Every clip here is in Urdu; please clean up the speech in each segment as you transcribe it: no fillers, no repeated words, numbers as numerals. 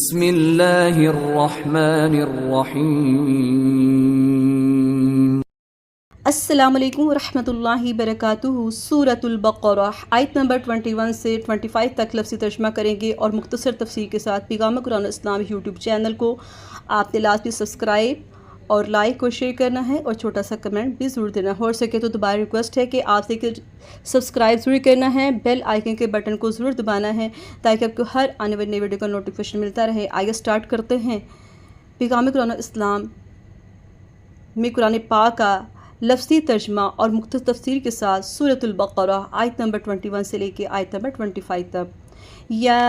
بسم اللہ الرحمن الرحیم۔ السلام علیکم ورحمۃ اللہ وبرکاتہ۔ سورۃ البقرہ آیت نمبر 21 سے 25 تک لفظی ترجمہ کریں گے اور مختصر تفسیر کے ساتھ پیغام قرآن اسلام یوٹیوب چینل کو آپ نے لازمی سبسکرائب اور لائک اور شیئر کرنا ہے اور چھوٹا سا کمنٹ بھی ضرور دینا ہے۔ ہو سکے تو دوبارہ ریکویسٹ ہے کہ آپ سے کہ سبسکرائب ضرور کرنا ہے، بیل آئیکن کے بٹن کو ضرور دبانا ہے تاکہ آپ کو ہر آنے والی نئی ویڈیو کا نوٹیفیکیشن ملتا رہے۔ آئیے سٹارٹ کرتے ہیں۔ پیغام قرآن اسلام میں قرآن پاک کا لفظی ترجمہ اور مختصر تفسیر کے ساتھ سورۃ البقرہ آیت نمبر 21 سے لے کے آیت نمبر 25 تک۔ یا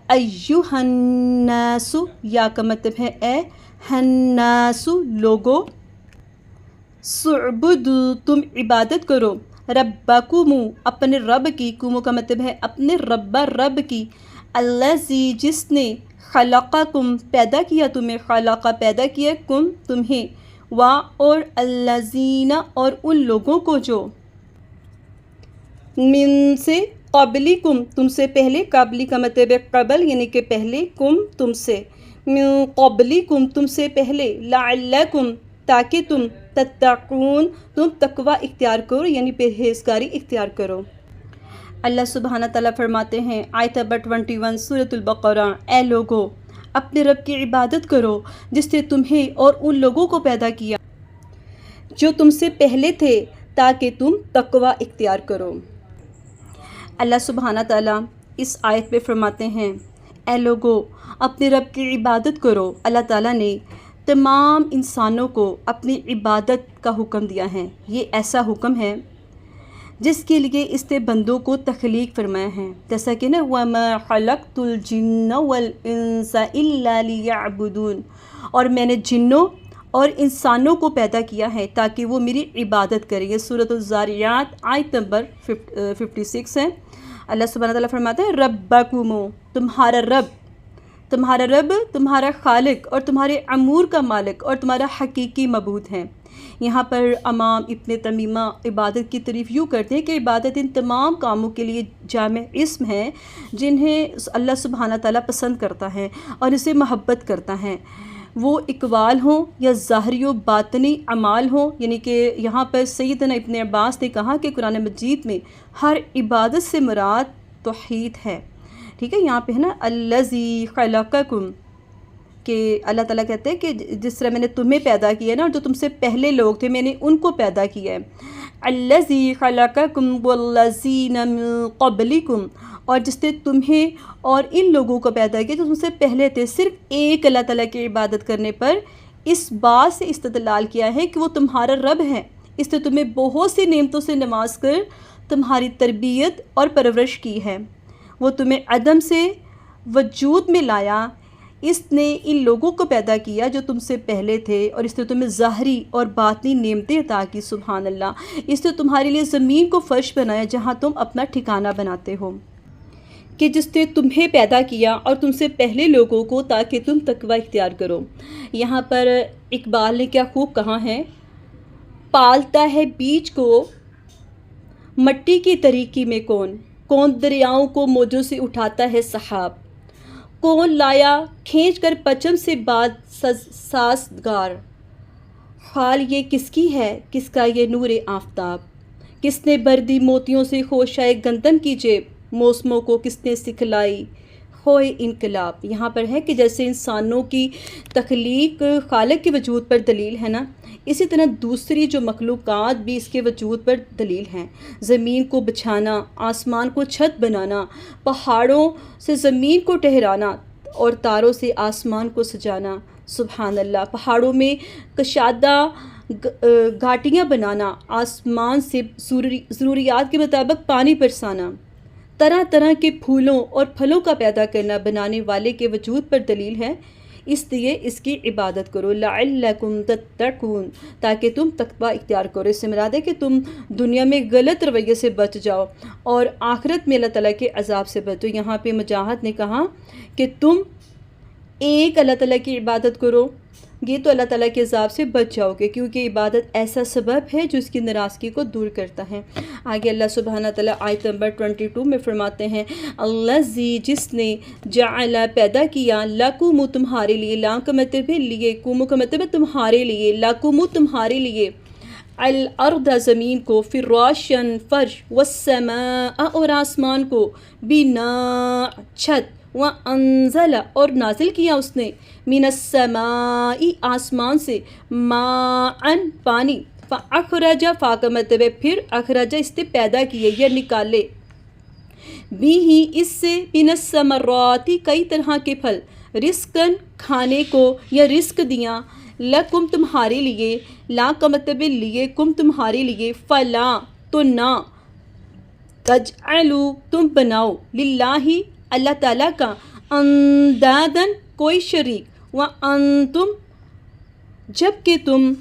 ایہا الناس، یا کا مطلب ہے اے الناس لوگو، سعبدو تم عبادت کرو، ربکم اپنے رب کی، کمو کا مطلب ہے اپنے رب کی، الذی جس نے خلقکم پیدا کیا تمہیں، خلق پیدا کیا کم تمہیں، اور الذین اور ان لوگوں کو جو من سے قبلکم تم سے پہلے، قبلی کا مطلب ہے قبل یعنی کہ پہلے، کم تم سے، من قبلکم تم سے پہلے، لعلکم تاکہ تم، تتقون تم تقوی اختیار کرو یعنی پرہیزگاری اختیار کرو۔ اللہ سبحانہ تعالیٰ فرماتے ہیں آیت نمبر 21 سورۃ البقرہ، اے لوگو اپنے رب کی عبادت کرو جس نے تمہیں اور ان لوگوں کو پیدا کیا جو تم سے پہلے تھے تاکہ تم تقوی اختیار کرو۔ اللہ سبحانہ تعالیٰ اس آیت میں فرماتے ہیں اے لوگو اپنے رب کی عبادت کرو۔ اللہ تعالیٰ نے تمام انسانوں کو اپنی عبادت کا حکم دیا ہے۔ یہ ایسا حکم ہے جس کے لیے اس نے بندوں کو تخلیق فرمایا ہے، جیسا کہ نا وَمَا خَلَقْتُ الْجِنَّ وَالْإِنسَ إِلَّا لِيَعْبُدُونَ، اور میں نے جنوں اور انسانوں کو پیدا کیا ہے تاکہ وہ میری عبادت کریں۔ یہ سورۃ الزاریات آیت نمبر 56 ہے۔ اللہ سبحانہ تعالیٰ فرماتا ہے ربکم تمہارا رب، تمہارا خالق اور تمہارے امور کا مالک اور تمہارا حقیقی معبود ہے۔ یہاں پر امام ابن تیمیہ عبادت کی تعریف یوں کرتے ہیں کہ عبادت ان تمام کاموں کے لیے جامع اسم ہے جنہیں اللہ سبحانہ تعالیٰ پسند کرتا ہے اور اسے محبت کرتا ہے، وہ اقوال ہوں یا ظاہری و باطنی اعمال ہوں۔ یعنی کہ یہاں پر سیدنا ابن عباس نے کہا کہ قرآن مجید میں ہر عبادت سے مراد توحید ہے، ٹھیک ہے۔ یہاں پہ ہے نا الذی خلقکم، کہ اللہ تعالیٰ کہتے ہیں کہ جس طرح میں نے تمہیں پیدا کیا ہے نا، اور جو تم سے پہلے لوگ تھے میں نے ان کو پیدا کیا ہے، الذی خلقکم والذین من قبلکم، اور جس نے تمہیں اور ان لوگوں کو پیدا کیا جو تم سے پہلے تھے۔ صرف ایک اللہ تعالیٰ کی عبادت کرنے پر اس بات سے استدلال کیا ہے کہ وہ تمہارا رب ہے، اس نے تمہیں بہت سی نعمتوں سے نواز کر تمہاری تربیت اور پرورش کی ہے، وہ تمہیں عدم سے وجود میں لایا، اس نے ان لوگوں کو پیدا کیا جو تم سے پہلے تھے، اور اس نے تمہیں ظاہری اور باطنی نعمتیں عطا کی۔ سبحان اللہ، اس نے تمہارے لیے زمین کو فرش بنایا جہاں تم اپنا ٹھکانہ بناتے ہو، کہ جس نے تمہیں پیدا کیا اور تم سے پہلے لوگوں کو تاکہ تم تقوی اختیار کرو۔ یہاں پر اقبال نے کیا خوب کہا ہے، پالتا ہے بیج کو مٹی کی طریقی میں کون دریاؤں کو موجوں سے اٹھاتا ہے سحاب، کون لایا کھینچ کر پچم سے بعد سازگار، خال یہ کس کی ہے کس کا یہ نور آفتاب، کس نے بردی موتیوں سے خوشائے گندم کی جیب، موسموں کو کس نے سکھلائی خوئے انقلاب۔ یہاں پر ہے کہ جیسے انسانوں کی تخلیق خالق کے وجود پر دلیل ہے نا، اسی طرح دوسری جو مخلوقات بھی اس کے وجود پر دلیل ہیں۔ زمین کو بچھانا، آسمان کو چھت بنانا، پہاڑوں سے زمین کو ٹہرانا اور تاروں سے آسمان کو سجانا، سبحان اللہ، پہاڑوں میں کشادہ گھاٹیاں بنانا، آسمان سے ضروریات کے مطابق پانی برسانا، طرح طرح کے پھولوں اور پھلوں کا پیدا کرنا بنانے والے کے وجود پر دلیل ہے، اس لیے اس کی عبادت کرو، لعلکم تتقون تاکہ تم تقوی اختیار کرو۔ اس سے مراد ہے کہ تم دنیا میں غلط رویے سے بچ جاؤ اور آخرت میں اللہ تعالیٰ کے عذاب سے بچو۔ یہاں پہ مجاہد نے کہا کہ تم ایک اللہ تعالیٰ کی عبادت کرو، گے تو اللہ تعالیٰ کے عذاب سے بچ جاؤ گے، کیونکہ عبادت ایسا سبب ہے جو اس کی ناراضگی کو دور کرتا ہے۔ آگے اللہ سبحانہ تعالیٰ آیت نمبر 22 میں فرماتے ہیں، الذی جس نے جعل پیدا کیا لکم تمہارے لیے، لا کا مطلب ہے لیے، کم کا مطلب ہے تمہارے لیے، لکم تمہارے لیے، الارض زمین کو، فراشن فرش، والسماء اور آسمان کو، بناء چھت، وانزل اور نازل کیا اس نے، من السماء آسمان سے، ماء پانی، فاخرج فا کا مطلب ہے پھر، اخرج اس نے پیدا کیے یا نکالے، بھی ہی اس سے، من الثمرات کئی طرح کے پھل، رزقاً کھانے کو یا رزق دیا، لکم تمہارے لیے، لا کا مطلب لیے، کم تمہارے لیے، فلا تو نہ، تجعلوا تم بناؤ، للہ اللہ تعالیٰ کا، اندادن کوئی شریک، وانتم جب کہ تم،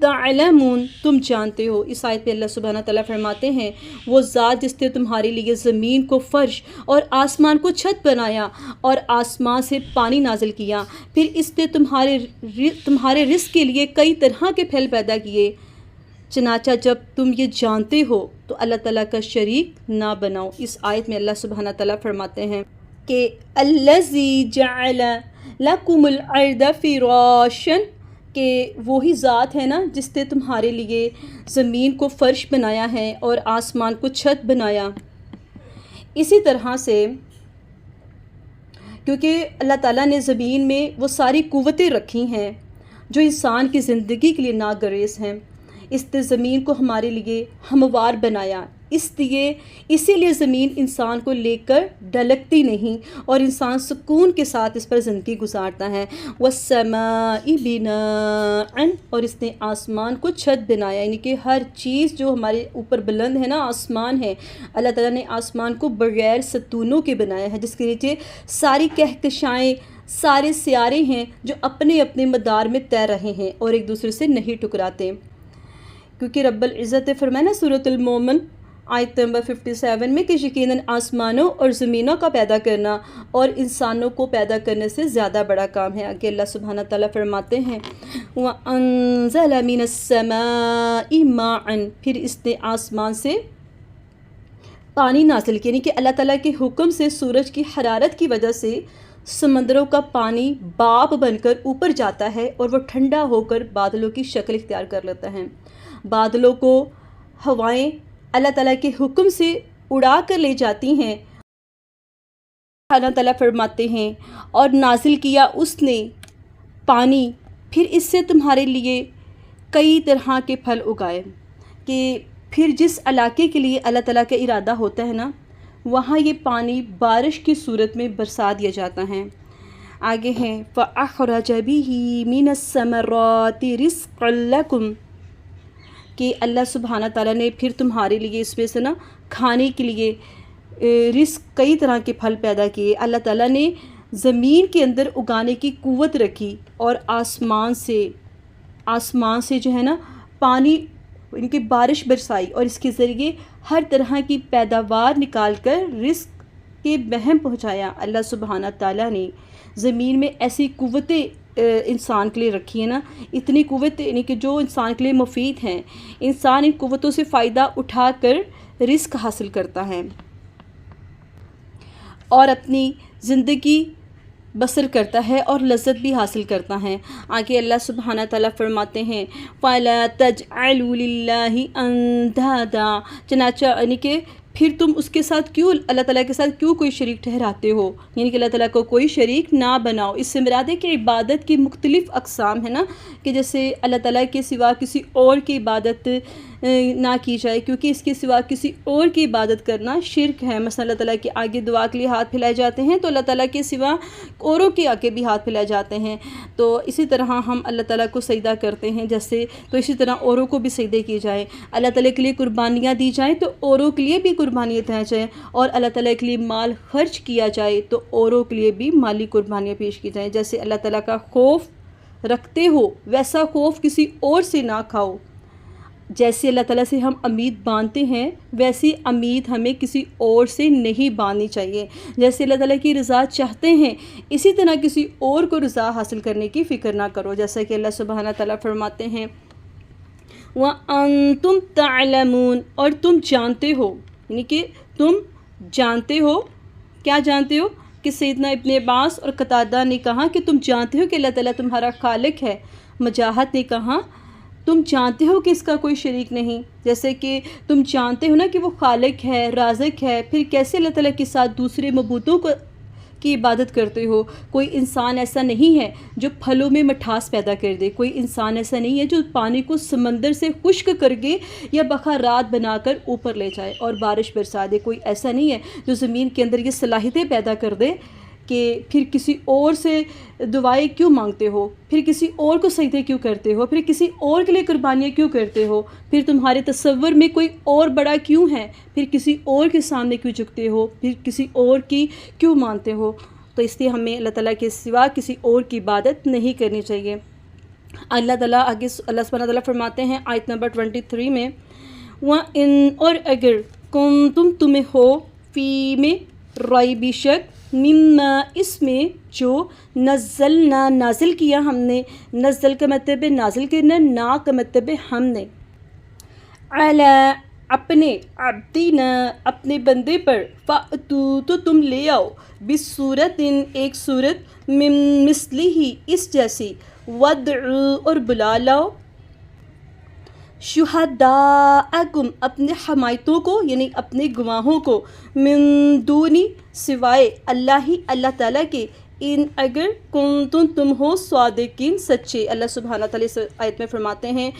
تعلمون تم جانتے ہو۔ اس آیت پہ اللہ سبحانہ تعالیٰ فرماتے ہیں، وہ ذات جس نے تمہارے لیے زمین کو فرش اور آسمان کو چھت بنایا اور آسمان سے پانی نازل کیا، پھر اس نے تمہارے رزق کے لیے کئی طرح کے پھل پیدا کیے، چنانچہ جب تم یہ جانتے ہو تو اللہ تعالیٰ کا شریک نہ بناؤ۔ اس آیت میں اللہ سبحانہ تعالیٰ فرماتے ہیں کہ الذی جعل لکم الارض فراشا، کہ وہی ذات ہے نا جس نے تمہارے لیے زمین کو فرش بنایا ہے اور آسمان کو چھت بنایا۔ اسی طرح سے کیونکہ اللہ تعالیٰ نے زمین میں وہ ساری قوتیں رکھی ہیں جو انسان کی زندگی کے لیے ناگزیر ہیں، اس نے زمین کو ہمارے لیے ہموار بنایا، اسی لیے زمین انسان کو لے کر ڈھلکتی نہیں اور انسان سکون کے ساتھ اس پر زندگی گزارتا ہے۔ وَالسَّمَاءِ بِنَاءً اور اس نے آسمان کو چھت بنایا، یعنی کہ ہر چیز جو ہمارے اوپر بلند ہے نا، آسمان ہے، اللہ تعالیٰ نے آسمان کو بغیر ستونوں کے بنایا ہے، جس کے نیچے ساری کہکشائیں، سارے سیارے ہیں جو اپنے اپنے مدار میں تیر رہے ہیں اور ایک دوسرے سے نہیں ٹکراتے، کیونکہ رب العزت نے فرمایا نا سورۃ المومن آیت نمبر 57 میں کہ یقیناً آسمانوں اور زمینوں کا پیدا کرنا اور انسانوں کو پیدا کرنے سے زیادہ بڑا کام ہے۔ آگے اللہ سبحانہ تعالیٰ فرماتے ہیں، وَأَنزَلَ مِنَ السَّمَاءِ مَاءً پھر اس نے آسمان سے پانی نازل کیا، یعنی کہ اللہ تعالیٰ کے حکم سے سورج کی حرارت کی وجہ سے سمندروں کا پانی بھاپ بن کر اوپر جاتا ہے اور وہ ٹھنڈا ہو کر بادلوں کی شکل اختیار کر لیتا ہے۔ بادلوں کو ہوائیں اللہ تعالیٰ کے حکم سے اڑا کر لے جاتی ہیں۔ اللہ تعالیٰ فرماتے ہیں، اور نازل کیا اس نے پانی، پھر اس سے تمہارے لیے کئی طرح کے پھل اگائے، کہ پھر جس علاقے کے لیے اللہ تعالیٰ کا ارادہ ہوتا ہے نا، وہاں یہ پانی بارش کی صورت میں برسا دیا جاتا ہے۔ آگے ہیں فَأَخْرَجَ بِهِ مِنَ الثَّمَرَاتِ رِزْقًا لَكُمْ، کہ اللہ سبحانہ تعالیٰ نے پھر تمہارے لیے اس میں سے نا کھانے کے لیے رزق کئی طرح کے پھل پیدا کیے۔ اللہ تعالیٰ نے زمین کے اندر اگانے کی قوت رکھی اور آسمان سے جو ہے نا پانی، ان کی بارش برسائی اور اس کے ذریعے ہر طرح کی پیداوار نکال کر رزق کے بہم پہنچایا۔ اللہ سبحانہ تعالیٰ نے زمین میں ایسی قوتیں انسان کے لیے رکھی ہے نا، اتنی قوت یعنی کہ جو انسان کے لیے مفید ہیں، انسان ان قوتوں سے فائدہ اٹھا کر رزق حاصل کرتا ہے اور اپنی زندگی بسر کرتا ہے اور لذت بھی حاصل کرتا ہے۔ آگے اللہ سبحانہ تعالیٰ فرماتے ہیں، فَلَا تَجْعَلُوا لِلَّهِ أَنْدَادًا چنانچہ یعنی کہ پھر تم اس کے ساتھ کیوں، اللہ تعالیٰ کے ساتھ کیوں کوئی شریک ٹھہراتے ہو، یعنی کہ اللہ تعالیٰ کو کوئی شریک نہ بناؤ۔ اس سے مراد ہے کہ عبادت کی مختلف اقسام ہے نا، کہ جیسے اللہ تعالیٰ کے سوا کسی اور کی عبادت نہ کی جائے، کیونکہ اس کے سوا کسی اور کی عبادت کرنا شرک ہے۔ مثلا اللہ تعالیٰ کے آگے دعا کے لیے ہاتھ پھیلائے جاتے ہیں تو اللہ تعالیٰ کے سوا اوروں کے آگے بھی ہاتھ پھیلائے جاتے ہیں، تو اسی طرح ہم اللہ تعالیٰ کو سجدہ کرتے ہیں جیسے، تو اسی طرح اوروں کو بھی سجدے کیے جائیں۔ اللہ تعالیٰ کے لیے قربانیاں دی جائیں تو اوروں کے لیے بھی قربانیاں دی جائیں، اور اللہ تعالیٰ کے لیے مال خرچ کیا جائے تو اوروں کے لیے بھی مالی قربانیاں پیش کی جائیں۔ جیسے اللہ تعالیٰ کا خوف رکھتے ہو ویسا خوف کسی اور سے نہ کھاؤ، جیسے اللہ تعالیٰ سے ہم امید باندھتے ہیں ویسی امید ہمیں کسی اور سے نہیں باندھنی چاہیے. جیسے اللہ تعالیٰ کی رضا چاہتے ہیں اسی طرح کسی اور کو رضا حاصل کرنے کی فکر نہ کرو. جیسا کہ اللہ سبحانہ تعالیٰ فرماتے ہیں وَأَنْتُمْ تَعْلَمُونَ، اور تم جانتے ہو، یعنی کہ تم جانتے ہو. کیا جانتے ہو؟ کہ سیدنا ابن عباس اور قتادہ نے کہا کہ تم جانتے ہو کہ اللہ تعالیٰ تمہارا خالق ہے. مجاہد نے کہا تم جانتے ہو کہ اس کا کوئی شریک نہیں. جیسے کہ تم جانتے ہو نا کہ وہ خالق ہے، رازق ہے، پھر کیسے اللہ تعالیٰ کے ساتھ دوسرے معبودوں کی عبادت کرتے ہو؟ کوئی انسان ایسا نہیں ہے جو پھلوں میں مٹھاس پیدا کر دے، کوئی انسان ایسا نہیں ہے جو پانی کو سمندر سے خشک کر کے یا بخارات بنا کر اوپر لے جائے اور بارش برسا دے. کوئی ایسا نہیں ہے جو زمین کے اندر یہ صلاحیتیں پیدا کر دے کہ پھر کسی اور سے دعائیں کیوں مانگتے ہو، پھر کسی اور کو سجدے کیوں کرتے ہو، پھر کسی اور کے لیے قربانیاں کیوں کرتے ہو، پھر تمہارے تصور میں کوئی اور بڑا کیوں ہے، پھر کسی اور کے سامنے کیوں جھکتے ہو، پھر کسی اور کی کیوں مانتے ہو. تو اس لیے ہمیں اللہ تعالیٰ کے سوا کسی اور کی عبادت نہیں کرنی چاہیے. اللہ تعالیٰ آگے اللہ سبحانہ تعالیٰ فرماتے ہیں آیت نمبر 23 میں وَإِن، اور اگر کنتم تمہیں ہو فی میں ریب شک مما اس میں جو نزلنا نازل کیا ہم نے. نزل کا مطلب ہے نازل کرنا، نا کا مطلب ہے ہم نے. علی اپنے، عبدنا اپنے بندے پر، فأتو تو تم لے آؤ، بصورت ایک صورت، من مثلہ اس جیسی، ودعو اور بلا لاؤ، شہداءکم اپنے حمایتوں کو یعنی اپنے گواہوں کو، من دونی سوائے اللہ ہی اللہ تعالیٰ کے، ان اگر کنتم تم ہو صادقین سچے. اللہ سبحانہ تعالیٰ اس آیت میں فرماتے ہیں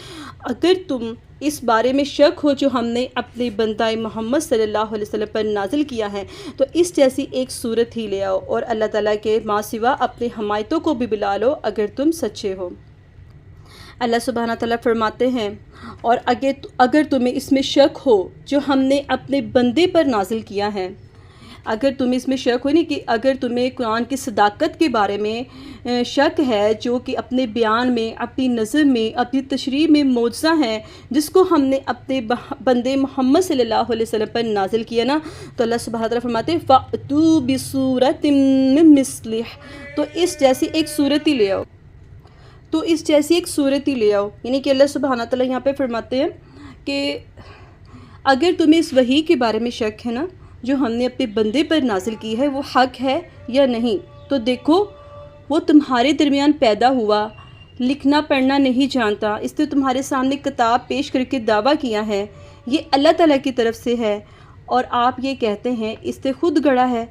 اگر تم اس بارے میں شک ہو جو ہم نے اپنے بندہ محمد صلی اللہ علیہ وسلم پر نازل کیا ہے تو اس جیسی ایک صورت ہی لے آؤ اور اللہ تعالیٰ کے ماں سوا اپنے حمایتوں کو بھی بلا لو اگر تم سچے ہو. اللہ سبحانہ تعالیٰ فرماتے ہیں اور اگر تمہیں اس میں شک ہو جو ہم نے اپنے بندے پر نازل کیا ہے، اگر تمہیں اس میں شک ہو نہیں کہ اگر تمہیں قرآن کی صداقت کے بارے میں شک ہے جو کہ اپنے بیان میں، اپنی نظم میں، اپنی تشریح میں معجزہ ہے جس کو ہم نے اپنے بندے محمد صلی اللہ علیہ وسلم پر نازل کیا نا، تو اللہ سبحانہ تعالیٰ فرماتے ہیں فَأْتُوا بِصُورَةٍ مِّن مِّثْلِهِ، تو اس جیسی ایک صورت ہی لے آؤ، تو اس جیسی ایک صورت ہی لے آؤ. یعنی کہ اللہ سبحانہ تعالیٰ یہاں پہ فرماتے ہیں کہ اگر تمہیں اس وحی کے بارے میں شک ہے نا جو ہم نے اپنے بندے پر نازل کی ہے وہ حق ہے یا نہیں، تو دیکھو وہ تمہارے درمیان پیدا ہوا، لکھنا پڑھنا نہیں جانتا، اس نے تمہارے سامنے کتاب پیش کر کے دعویٰ کیا ہے یہ اللہ تعالیٰ کی طرف سے ہے اور آپ یہ کہتے ہیں اس نے خود گڑھا ہے،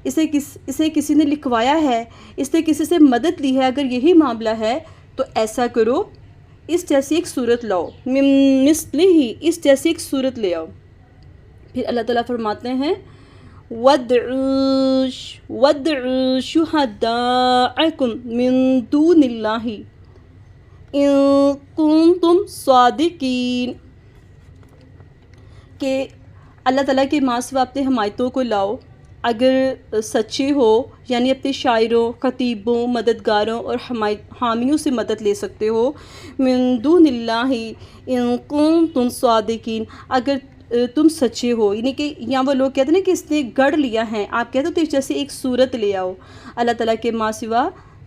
اسے کسی نے لکھوایا ہے، اس نے کسی سے مدد لی ہے. اگر یہی معاملہ ہے تو ایسا کرو اس جیسی ایک صورت لاؤ، من مثلہ اس جیسی ایک صورت لے آؤ. پھر اللہ تعالیٰ فرماتے ہیں وَادْعُوا شُهَدَاءَکُم مِّن دُونِ اللَّهِ إِن کُنتُم صَادِقِین، کہ اللہ تعالیٰ کے ماں سوا اپنے حمایتوں کو لاؤ اگر سچے ہو، یعنی اپنے شاعروں، خطیبوں، مددگاروں اور حامیوں سے مدد لے سکتے ہو. من دون اللہ ان کنتم صادقین، اگر تم سچے ہو. یعنی کہ یہاں وہ لوگ کہتے ہیں نا کہ اس نے گڑھ لیا ہے، آپ کہتے ہو تو اس جیسے ایک صورت لے آؤ اللہ تعالیٰ کے ماں سوا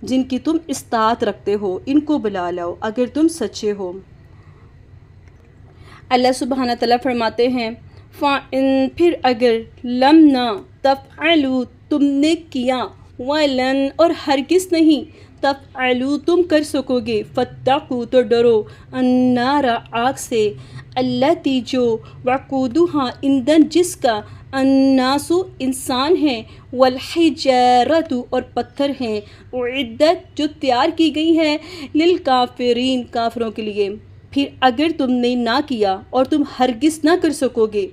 جن کی تم استطاعت رکھتے ہو ان کو بلا لاؤ اگر تم سچے ہو. اللہ سبحانہ تعالیٰ فرماتے ہیں فَإِن، پھر اگر لم نہ تفعلوا تم نے کیا، وَلَن اور ہرگز نہیں، تفعلوا تم کر سکو گے، فَاتَّقُوا تو ڈرو، النَّارَ آگ سے، الَّتِی جو، وَقُودُہا ایندھن جس کا، النَّاسُ انسان ہیں، وَالْحِجَارَةُ اور پتھر ہیں، اُعِدَّت جو تیار کی گئی ہے، لِلْکَافِرِین کافروں کے لیے. پھر اگر تم نے نہ کیا اور تم ہرگز نہ کر سکو گے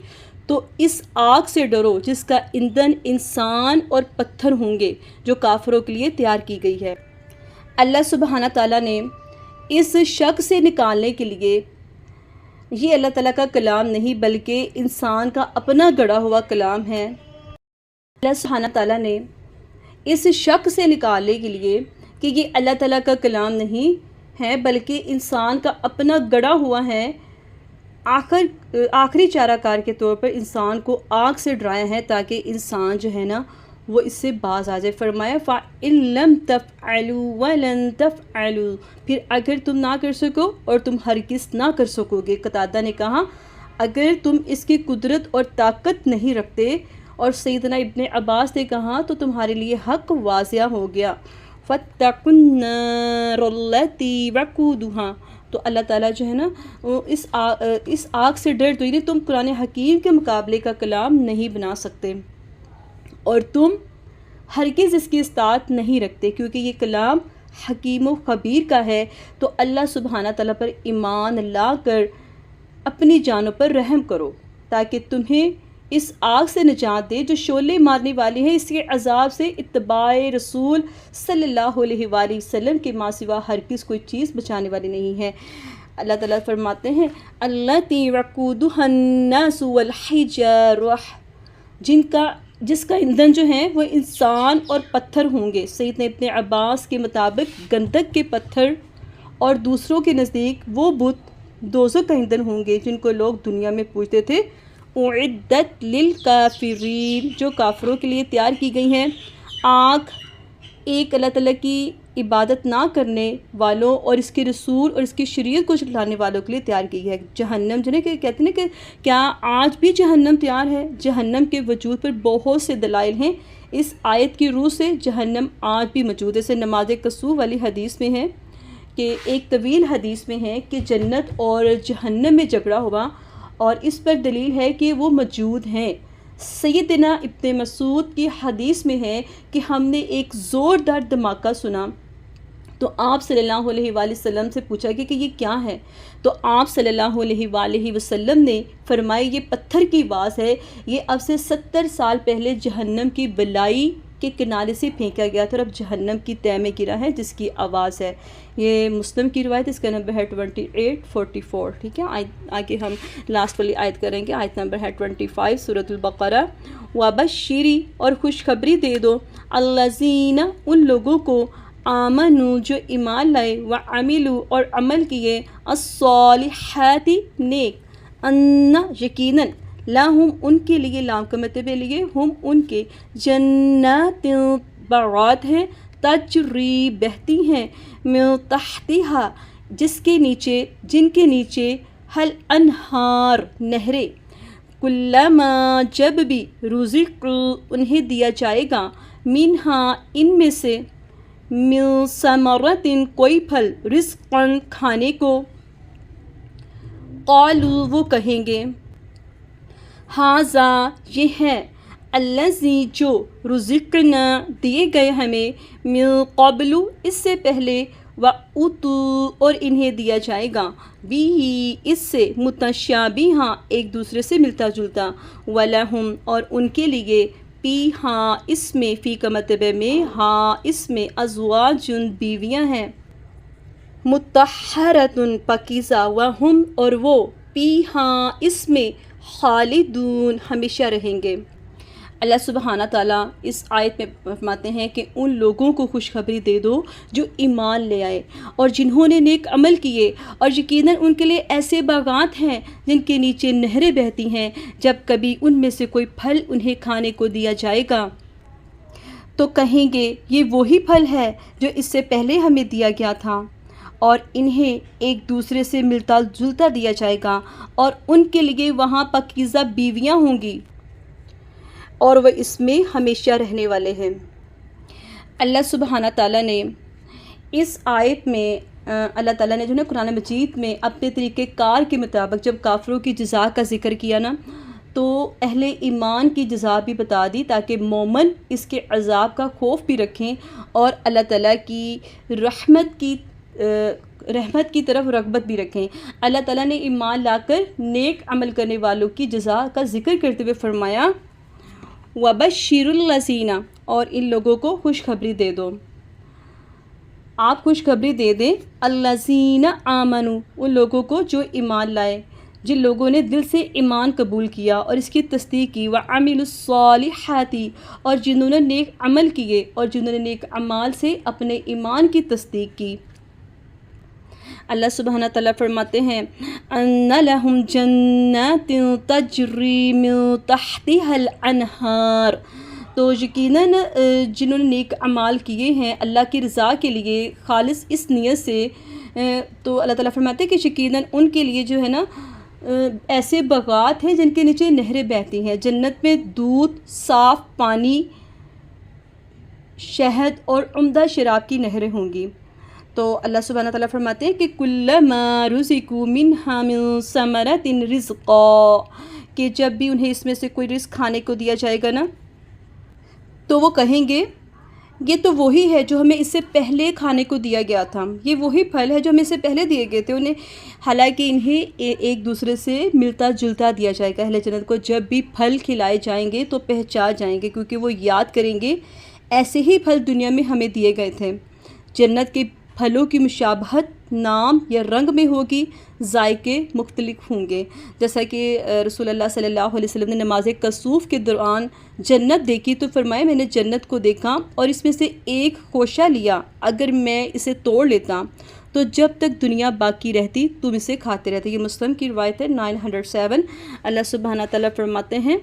تو اس آگ سے ڈرو جس کا ایندھن انسان اور پتھر ہوں گے جو کافروں کے لیے تیار کی گئی ہے. اللہ سبحانہ تعالیٰ نے اس شک سے نکالنے کے لیے، یہ اللہ تعالیٰ کا کلام نہیں بلکہ انسان کا اپنا گڑھا ہوا کلام ہے، اللہ سبحانہ تعالیٰ نے اس شک سے نکالنے کے لیے کہ یہ اللہ تعالیٰ کا کلام نہیں ہے بلکہ انسان کا اپنا گڑھا ہوا ہے، آخری چارہ کار کے طور پر انسان کو آگ سے ڈرایا ہے تاکہ انسان جو ہے نا وہ اس سے باز آ جائے۔ فرمایا فَإِن لَمْ تَفْعَلُوا وَلَن تَفْعَلُوا، پھر اگر تم نہ کر سکو اور تم ہرگز نہ کر سکو گے۔ قتادہ نے کہا اگر تم اس کی قدرت اور طاقت نہیں رکھتے، اور سیدنا ابن عباس نے کہا تو تمہارے لیے حق واضح ہو گیا۔ فَاتَّقُوا النَّارَ الَّتِي وَقُودُهَا، تو اللہ تعالیٰ جو ہے نا اس آگ سے ڈر دو، یعنی تم قرآن حکیم کے مقابلے کا کلام نہیں بنا سکتے اور تم ہرگز اس کی اطاعت نہیں رکھتے، کیونکہ یہ کلام حکیم و خبیر کا ہے۔ تو اللہ سبحانہ تعالیٰ پر ایمان لا کر اپنی جانوں پر رحم کرو تاکہ تمہیں اس آگ سے نجات دے جو شعلے مارنے والی ہے۔ اس کے عذاب سے اتباع رسول صلی اللہ علیہ وآلہ وسلم کے ماں سوا ہرگز کوئی چیز بچانے والی نہیں ہے۔ اللہ تعالیٰ فرماتے ہیں الَّتِي وَقُودُهَا النَّاسُ وَالْحِجَارَةُ، جس کا ایندھن جو ہے وہ انسان اور پتھر ہوں گے۔ سیدنا ابن عباس کے مطابق گندک کے پتھر اور دوسروں کے نزدیک وہ بت دوزخ کا ایندھن ہوں گے جن کو لوگ دنیا میں پوجتے تھے۔ اعدت للکافرین، جو کافروں کے لیے تیار کی گئی ہیں۔ آگ ایک اللہ تعالیٰ کی عبادت نہ کرنے والوں اور اس کے رسول اور اس کی شریعت کو جھٹلانے والوں کے لیے تیار کی ہے۔ جہنم جو ہے کہ کہتے ہیں کہ کیا آج بھی جہنم تیار ہے؟ جہنم کے وجود پر بہت سے دلائل ہیں۔ اس آیت کی روح سے جہنم آج بھی موجود ہے۔ جیسے نماز کسوف والی حدیث میں ہے کہ ایک طویل حدیث میں ہے کہ جنت اور جہنم میں جھگڑا ہوا، اور اس پر دلیل ہے کہ وہ موجود ہیں۔ سیدنا ابن مسعود کی حدیث میں ہے کہ ہم نے ایک زوردار دھماکہ سنا تو آپ صلی اللہ علیہ وآلہ وسلم سے پوچھا کہ یہ کیا ہے؟ تو آپ صلی اللہ علیہ وآلہ وسلم نے فرمایا یہ پتھر کی آواز ہے، یہ اب سے 70 سال پہلے جہنم کی بلائی کے کنارے سے پھینکا گیا تھا اور اب جہنم کی تہہ میں گرا ہے جس کی آواز ہے۔ یہ مسلم کی روایت، اس کا نمبر ہے 2844۔ ٹھیک ہے، آگے ہم لاسٹ والی آیت کریں گے، آیت نمبر ہے 25 سورۃ البقرہ۔ وَبَشِّرِ، اور خوشخبری دے دو، الَّذِينَ، ان لوگوں کو، آمنوا، جو ایمان لائے، وَعَمِلُوا، اور عمل کیے، الصالحات، نیک، ان، یقیناً، لہم، ان کے لیے، لام کا مطلب لیے، ہم ان کے، جنات، باغات ہیں، تجری، بہتی ہیں، من تحتہا، جن کے نیچے، الانہار، نہریں، کلما، جب بھی، رزقوا، انہیں دیا جائے گا، منہا، ان میں سے، من ثمرۃ، کوئی پھل، رزقاً، کھانے کو، قالوا، وہ کہیں گے، ھذا، یہ ہے، الذی، جو، رزقنا، دیے گئے ہمیں، من قبل، اس سے پہلے، وَأُوتُوا، اور انہیں دیا جائے گا، بِہِ، اس سے، متشابہاً، ایک دوسرے سے ملتا جلتا، وَلَہُمْ، اور ان کے لیے، فِیہا، اس میں، فی کا مطلب میں، ہاں، اس میں، ازواج، بیویاں ہیں، مطہرۃ، پاکیزہ، وَہُمْ، اور وہ، فِیہا، اس میں، خالدون، ہمیشہ رہیں گے۔ اللہ سبحانہ تعالیٰ اس آیت میں فرماتے ہیں کہ ان لوگوں کو خوشخبری دے دو جو ایمان لے آئے اور جنہوں نے نیک عمل کیے، اور یقیناً ان کے لیے ایسے باغات ہیں جن کے نیچے نہریں بہتی ہیں، جب کبھی ان میں سے کوئی پھل انہیں کھانے کو دیا جائے گا تو کہیں گے یہ وہی پھل ہے جو اس سے پہلے ہمیں دیا گیا تھا، اور انہیں ایک دوسرے سے ملتا جلتا دیا جائے گا، اور ان کے لیے وہاں پاکیزہ بیویاں ہوں گی اور وہ اس میں ہمیشہ رہنے والے ہیں۔ اللہ سبحانہ تعالیٰ نے اس آیت میں اللہ تعالیٰ نے جو ہے قرآن مجید میں اپنے طریقہ کار کے مطابق جب کافروں کی جزا کا ذکر کیا نا، تو اہل ایمان کی جزا بھی بتا دی تاکہ مومن اس کے عذاب کا خوف بھی رکھیں اور اللہ تعالیٰ کی رحمت کی طرف رغبت بھی رکھیں۔ اللہ تعالیٰ نے ایمان لا کر نیک عمل کرنے والوں کی جزا کا ذکر کرتے ہوئے فرمایا وَبَشِّرُ الَّذِينَ، اور ان لوگوں کو خوشخبری دے دو، آپ خوشخبری دے دیں، الَّذِينَ آمَنُوا، ان لوگوں کو جو ایمان لائے، جن لوگوں نے دل سے ایمان قبول کیا اور اس کی تصدیق کی، وَعَمِلُوا الصَّالِحَاتِ، اور جنہوں نے نیک عمل کیے اور جنہوں نے نیک اعمال سے اپنے ایمان کی تصدیق کی۔ اللہ سبحانہ تعالیٰ فرماتے ہیں ان لہم جنات تجری من تحتها الانہار، تو یقیناً جنہوں نے نیک اعمال کیے ہیں اللہ کی رضا کے لیے خالص اس نیت سے، تو اللہ تعالیٰ فرماتے ہیں کہ یقیناً ان کے لیے جو ہے نا ایسے باغات ہیں جن کے نیچے نہریں بہتی ہیں، جنت میں دودھ، صاف پانی، شہد اور عمدہ شراب کی نہریں ہوں گی۔ تو اللہ سبحانہ تعالیٰ فرماتے ہیں کہ کلما رزقوا منہا من ثمرۃ رزقا، کہ جب بھی انہیں اس میں سے کوئی رزق کھانے کو دیا جائے گا نا تو وہ کہیں گے یہ تو وہی ہے جو ہمیں اس سے پہلے کھانے کو دیا گیا تھا، یہ وہی پھل ہے جو ہمیں اس سے پہلے دیے گئے تھے انہیں، حالانکہ انہیں ایک دوسرے سے ملتا جلتا دیا جائے گا۔ اہل جنت کو جب بھی پھل کھلائے جائیں گے تو پہچان جائیں گے، کیونکہ وہ یاد کریں گے ایسے ہی پھل دنیا میں ہمیں دیے گئے تھے۔ جنت کے پھلوں کی مشابہت نام یا رنگ میں ہوگی، ذائقے مختلف ہوں گے، جیسا کہ رسول اللہ صلی اللہ علیہ وسلم نے نماز کسوف کے دوران جنت دیکھی تو فرمایا میں نے جنت کو دیکھا اور اس میں سے ایک خوشہ لیا، اگر میں اسے توڑ لیتا تو جب تک دنیا باقی رہتی تم اسے کھاتے رہتے۔ یہ مسلم کی روایت ہے 907۔ اللہ سبحانہ تعالیٰ فرماتے ہیں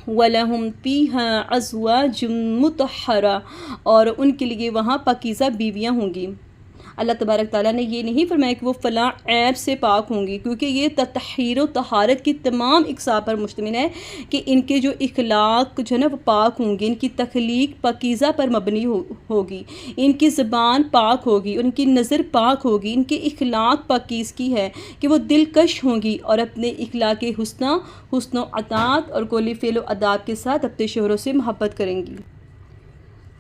وَلَهُمْ فِيهَا أَزْوَاجٌ مُطَهَّرَةٌ، اور ان کے لیے وہاں پاکیزہ بیویاں ہوں گی۔ اللہ تبارک تعالیٰ نے یہ نہیں فرمایا کہ وہ فلاں عیب سے پاک ہوں گی، کیونکہ یہ تطہیر و طہارت کی تمام اقساء پر مشتمل ہے کہ ان کے جو اخلاق جو ہے نا وہ پاک ہوں گے، ان کی تخلیق پاکیزہ پر مبنی ہوگی، ان کی زبان پاک ہوگی، ان کی نظر پاک ہوگی، ان کے اخلاق پاکیزگی ہے کہ وہ دلکش ہوں گی اور اپنے اخلاق حسن و عطاعت اور قولی فعل و آداب کے ساتھ اپنے شوہروں سے محبت کریں گی۔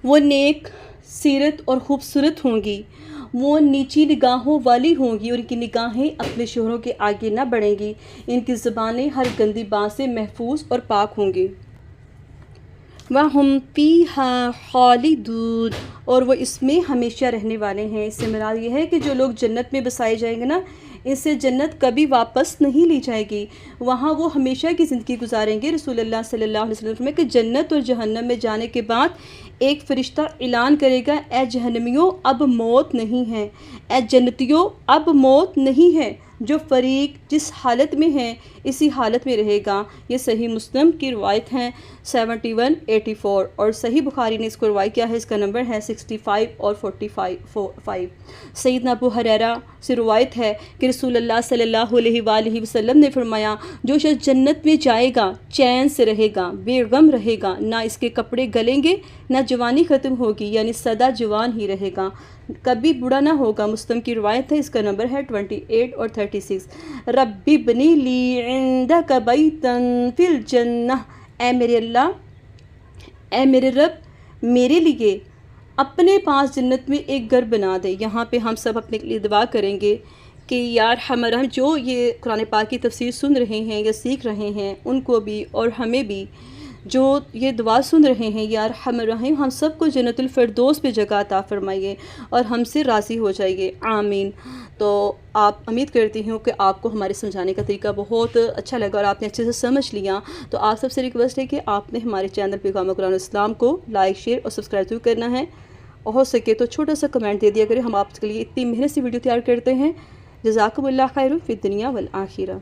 وہ نیک سیرت اور خوبصورت ہوں گی، وہ نیچی نگاہوں والی ہوں گی اور ان کی نگاہیں اپنے شوہروں کے آگے نہ بڑھیں گی، ان کی زبانیں ہر گندی بات سے محفوظ اور پاک ہوں گی۔ وَهُمْ فِيهَا خَالِدُونَ، اور وہ اس میں ہمیشہ رہنے والے ہیں۔ اس سے مراد یہ ہے کہ جو لوگ جنت میں بسائے جائیں گے نا، اس سے جنت کبھی واپس نہیں لی جائے گی، وہاں وہ ہمیشہ کی زندگی گزاریں گے۔ رسول اللہ صلی اللہ علیہ وسلم میں کہ جنت اور جہنم میں جانے کے بعد ایک فرشتہ اعلان کرے گا اے جہنمیوں اب موت نہیں ہے، اے جنتیوں اب موت نہیں ہے، جو فریق جس حالت میں ہے اسی حالت میں رہے گا۔ یہ صحیح مسلم کی روایت ہے 7184، اور صحیح بخاری نے اس کو روایت کیا ہے، اس کا نمبر ہے 65 اور 45۔ سیدنا ابو ہریرہ سے روایت ہے کہ رسول اللہ صلی اللہ علیہ وآلہ وسلم نے فرمایا جو شخص جنت میں جائے گا چین سے رہے گا، بے غم رہے گا، نہ اس کے کپڑے گلیں گے، نہ جوانی ختم ہوگی، یعنی سدا جوان ہی رہے گا، کبھی بوڑھا نہ ہوگا۔ مسلم کی روایت ہے، اس کا نمبر ہے 28 اور 36۔ رب ابنی لی عندک بیتا فی الجنہ، اے میرے اللہ، اے میرے رب میرے لیے اپنے پاس جنت میں ایک گھر بنا دے۔ یہاں پہ ہم سب اپنے لیے دعا کریں گے کہ یا ارحم الراحمین، جو یہ قرآن پاک کی تفسیر سن رہے ہیں یا سیکھ رہے ہیں ان کو بھی اور ہمیں بھی، جو یہ دعا سن رہے ہیں یا ارحم الراحمین، ہم سب کو جنت الفردوس پہ جگہ عطا فرمائیے اور ہم سے راضی ہو جائیے، آمین۔ تو آپ امید کرتی ہوں کہ آپ کو ہمارے سمجھانے کا طریقہ بہت اچھا لگا اور آپ نے اچھے سے سمجھ لیا۔ تو آپ سب سے ریکویسٹ ہے کہ آپ نے ہمارے چینل پیغام قرآن اسلام کو لائک، شیئر اور سبسکرائب ضرور کرنا ہے، اور ہو سکے تو چھوٹا سا کمنٹ دے دیا کریں، ہم آپ کے لیے اتنی محنت سے ویڈیو تیار کرتے ہیں۔ جزاکم اللہ خیر فی الدنیا والآخرہ۔